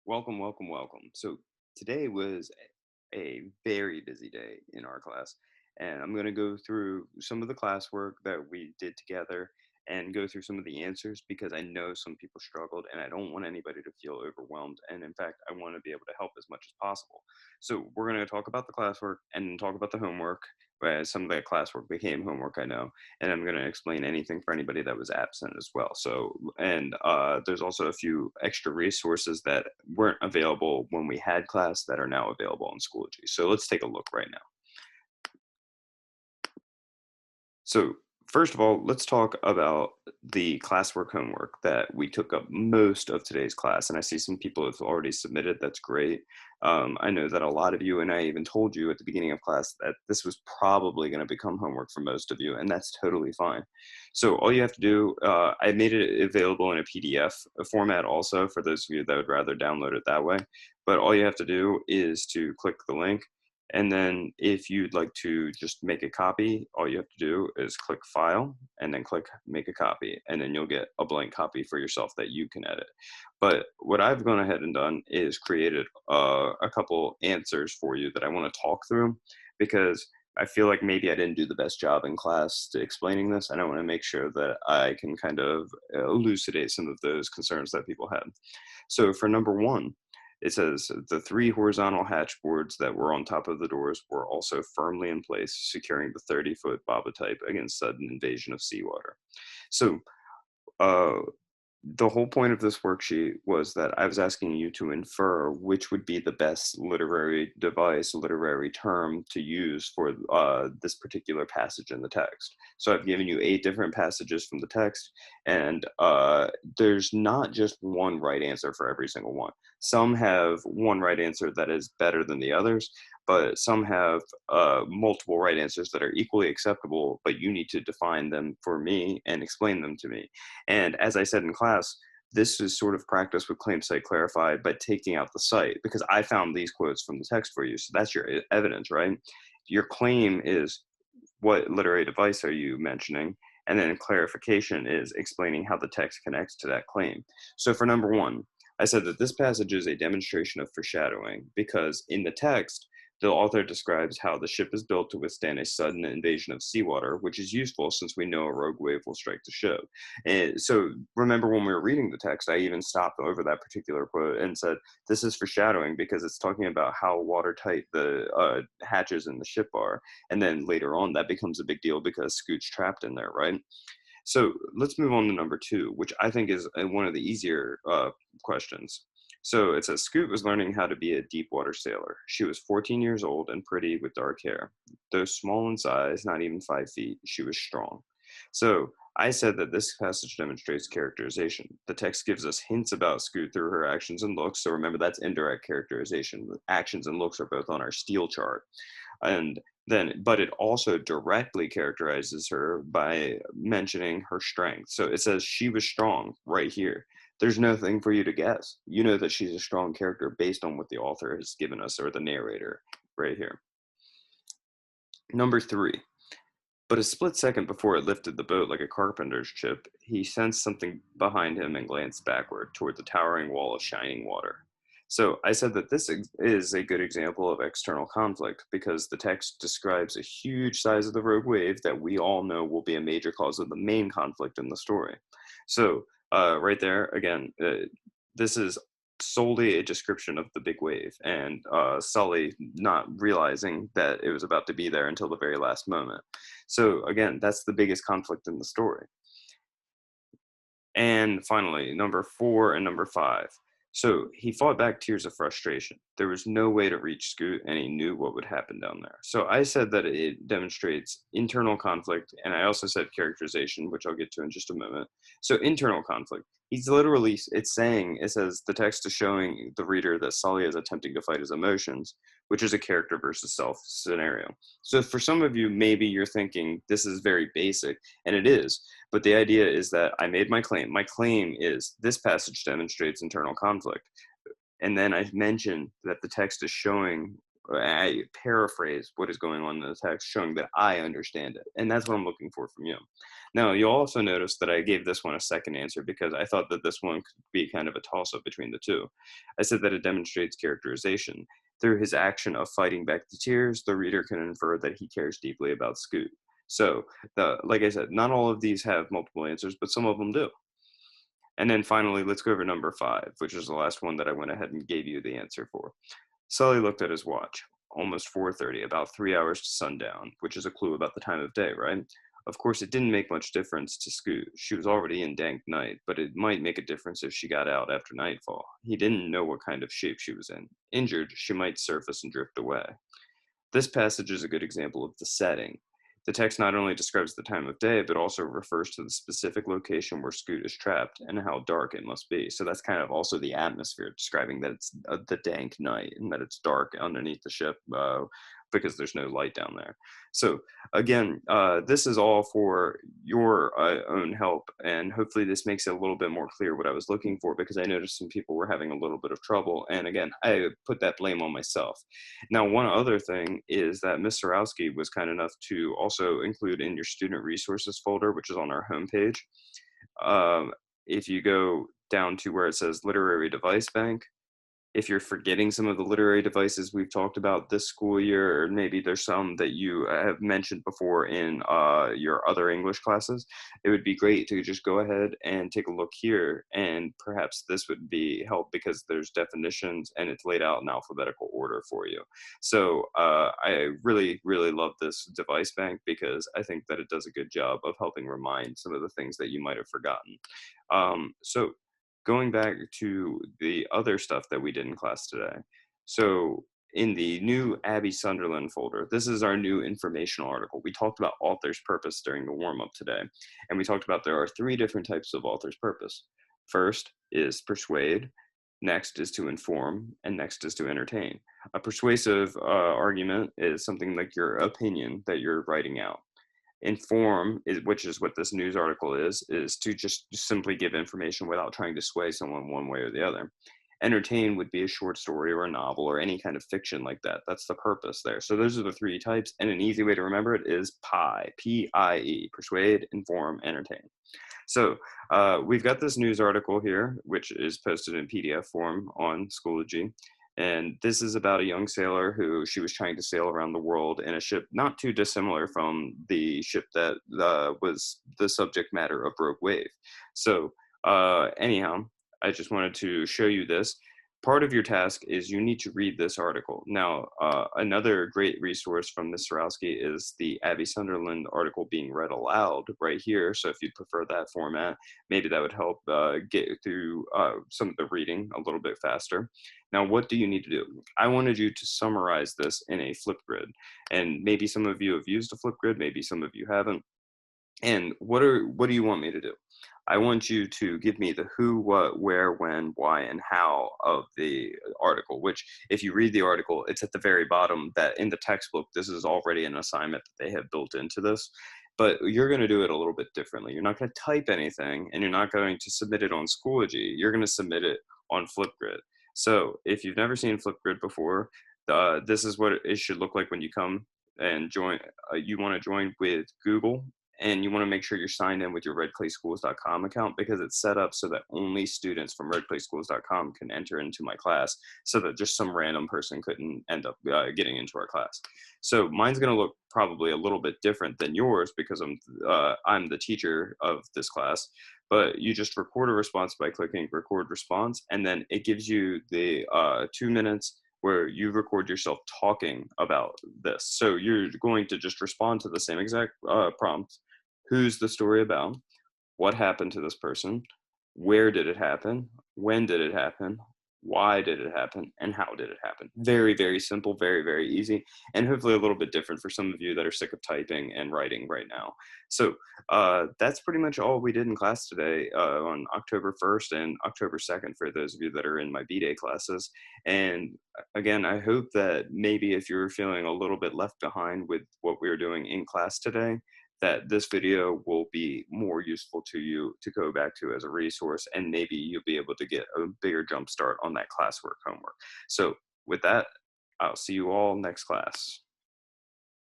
Welcome, welcome, welcome. So today was a very busy day in our class, and I'm going to go through some of the classwork that we did together and go through some of the answers because I know some people struggled and I don't want anybody to feel overwhelmed. And in fact, I want to be able to help as much as possible. So we're going to talk about the classwork and talk about the homework. Some of the classwork became homework, I know, and I'm going to explain anything for anybody that was absent as well. So, and there's also a few extra resources that weren't available when we had class that are now available on Schoology. So let's take a look right now. So first of all, let's talk about the classwork homework that we took up most of today's class. And I see some people have already submitted. That's great. I know that a lot of you, and I even told you at the beginning of class that this was probably going to become homework for most of you, and that's totally fine. So all you have to do, I made it available in a PDF format also for those of you that would rather download it that way. But all you have to do is to click the link. And then if you'd like to just make a copy, all you have to do is click File and then click Make a Copy. And then you'll get a blank copy for yourself that you can edit. But what I've gone ahead and done is created a couple answers for you that I want to talk through because I feel like maybe I didn't do the best job in class to explaining this. And I want to make sure that I can kind of elucidate some of those concerns that people had. So for number one, it says the three horizontal hatch boards that were on top of the doors were also firmly in place, securing the 30-foot Baba type against sudden invasion of seawater. So uh, the whole point of this worksheet was that I was asking you to infer which would be the best literary device, literary term to use for this particular passage in the text. So I've given you 8 different passages from the text, and there's not just one right answer for every single one. Some have one right answer that is better than the others, but some have multiple right answers that are equally acceptable, but you need to define them for me and explain them to me. And as I said in class, this is sort of practice with claim cite clarified by taking out the cite because I found these quotes from the text for you. So that's your evidence, right? Your claim is what literary device are you mentioning? And then clarification is explaining how the text connects to that claim. So for number one, I said that this passage is a demonstration of foreshadowing because in the text, the author describes how the ship is built to withstand a sudden invasion of seawater, which is useful since we know a rogue wave will strike the ship. And so remember when we were reading the text, I even stopped over that particular quote and said, this is foreshadowing because it's talking about how watertight the hatches in the ship are. And then later on, that becomes a big deal because Scoot's trapped in there, right? So let's move on to number two, which I think is one of the easier questions. So it says Scoot was learning how to be a deep water sailor. She was 14 years old and pretty with dark hair. Though small in size, not even 5 feet, she was strong. So I said that this passage demonstrates characterization. The text gives us hints about Scoot through her actions and looks. So remember, that's indirect characterization. Actions and looks are both on our steel chart. And then, but it also directly characterizes her by mentioning her strength. So it says she was strong right here. There's nothing for you to guess. You know that she's a strong character based on what the author has given us or the narrator right here. Number three, but a split second before it lifted the boat like a carpenter's chip, he sensed something behind him and glanced backward toward the towering wall of shining water. So I said that this is a good example of external conflict because the text describes a huge size of the rogue wave that we all know will be a major cause of the main conflict in the story. So right there, again, this is solely a description of the big wave and Sully not realizing that it was about to be there until the very last moment. So again, that's the biggest conflict in the story. And finally, number 4 and number 5. So he fought back tears of frustration. There was no way to reach Scoot, and he knew what would happen down there. So I said that it demonstrates internal conflict, and I also said characterization, which I'll get to in just a moment. So internal conflict. He's literally, it's saying, it says the text is showing the reader that Sully is attempting to fight his emotions, which is a character versus self scenario. So for some of you, maybe you're thinking this is very basic, and it is. But the idea is that I made my claim. My claim is this passage demonstrates internal conflict. And then I mentioned that the text is showing I paraphrase what is going on in the text, showing that I understand it. And that's what I'm looking for from you. Now, you'll also notice that I gave this one a second answer because I thought that this one could be kind of a toss up between the two. I said that it demonstrates characterization. Through his action of fighting back the tears, the reader can infer that he cares deeply about Scoot. So, like I said, not all of these have multiple answers, but some of them do. And then finally, let's go over number 5, which is the last one that I went ahead and gave you the answer for. Sully looked at his watch. Almost 4:30, about 3 hours to sundown, which is a clue about the time of day, right? Of course, it didn't make much difference to Scoot. She was already in dank night, but it might make a difference if she got out after nightfall. He didn't know what kind of shape she was in. Injured, she might surface and drift away. This passage is a good example of the setting. The text not only describes the time of day, but also refers to the specific location where Scoot is trapped and how dark it must be. So that's kind of also the atmosphere, describing that it's the dank night and that it's dark underneath the ship because there's no light down there. So again, this is all for your own help, and hopefully this makes it a little bit more clear what I was looking for, because I noticed some people were having a little bit of trouble, and again, I put that blame on myself. Now, one other thing is that Ms. Sorowski was kind enough to also include in your student resources folder, which is on our homepage. Um, if you go down to where it says literary device bank, if you're forgetting some of the literary devices we've talked about this school year, or maybe there's some that you have mentioned before in your other English classes, it would be great to just go ahead and take a look here, and perhaps this would be help because there's definitions and it's laid out in alphabetical order for you. So I really, really love this device bank because I think that it does a good job of helping remind some of the things that you might have forgotten. So going back to the other stuff that we did in class today. So in the new Abby Sunderland folder, this is our new informational article. We talked about author's purpose during the warm-up today, and we talked about there are 3 different types of author's purpose. First is persuade, next is to inform, and next is to entertain. A persuasive argument is something like your opinion that you're writing out. Inform, which is what this news article is to just simply give information without trying to sway someone one way or the other. Entertain would be a short story or a novel or any kind of fiction like that. That's the purpose there. So those are the 3 types, and an easy way to remember it is PIE, P-I-E, persuade, inform, entertain. So we've got this news article here, which is posted in PDF form on Schoology. And this is about a young sailor who she was trying to sail around the world in a ship not too dissimilar from the ship that was the subject matter of Rogue Wave. So anyhow, I just wanted to show you this. Part of your task is you need to read this article. Now, another great resource from Ms. Sorowski is the Abby Sunderland article being read aloud right here. So if you prefer that format, maybe that would help get through some of the reading a little bit faster. Now, what do you need to do? I wanted you to summarize this in a Flipgrid. And maybe some of you have used a Flipgrid, maybe some of you haven't. And what do you want me to do? I want you to give me the who, what, where, when, why, and how of the article, which if you read the article, it's at the very bottom that in the textbook, this is already an assignment that they have built into this. But you're going to do it a little bit differently. You're not going to type anything, and you're not going to submit it on Schoology. You're going to submit it on Flipgrid. So if you've never seen Flipgrid before, this is what it should look like when you come and join. You want to join with Google, and you want to make sure you're signed in with your redclayschools.com account, because it's set up so that only students from redclayschools.com can enter into my class, so that just some random person couldn't end up getting into our class. So mine's going to look probably a little bit different than yours because I'm the teacher of this class. But you just record a response by clicking record response, and then it gives you the 2 minutes where you record yourself talking about this. So you're going to just respond to the same exact prompt. Who's the story about? What happened to this person? Where did it happen? When did it happen? Why did it happen? And how did it happen? Very, very simple, very, very easy, and hopefully a little bit different for some of you that are sick of typing and writing right now. So that's pretty much all we did in class today on October 1st and October 2nd for those of you that are in my B-Day classes. And again, I hope that maybe if you're feeling a little bit left behind with what we were doing in class today, that this video will be more useful to you to go back to as a resource, and maybe you'll be able to get a bigger jump start on that classwork homework. So with that, I'll see you all next class.